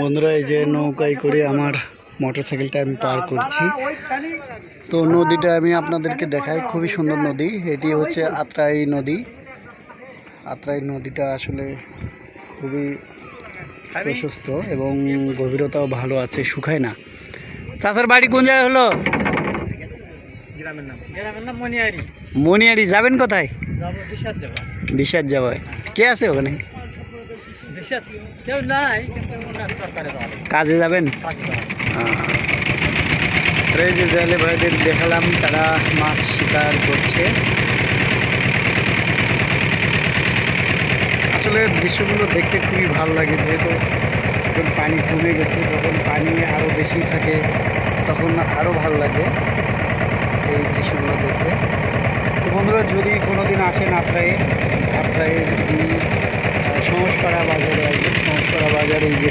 বন্ধুরা, এই যে নৌকায় করে আমার মোটরসাইকেলটা আমি পার করছি। তো নদীটা আমি আপনাদেরকে দেখাই, খুবই সুন্দর নদী। এটি হচ্ছে আত্রাই নদী। আত্রাই নদীটা আসলে খুবই প্রশস্ত এবং গভীরতাও ভালো আছে, শুকায় না। চাচার বাড়ি কোন জায়গায় হলো? গ্রামের নাম মনিয়ারি। মনিয়ারি। যাবেন কোথায়? যাবো বিশাদ যাবো। কে আছে ওখানে? কেউ নাই, কাজে যাবেন? এই যে জেলে ভাইদের দেখালাম, তারা মাছ শিকার করছে। আসলে দৃশ্যগুলো দেখতে খুবই ভালো লাগে, যেহেতু যখন পানি কমে গেছে, যখন পানি আরও বেশি থাকে তখন আরও ভালো লাগে এই দৃশ্যগুলো দেখতে। তো বন্ধুরা, যদি কোনোদিন আসেন আত্রাইয়ের সংস্কারা বাজারে আসবেন। সংস্কারা বাজারে এই যে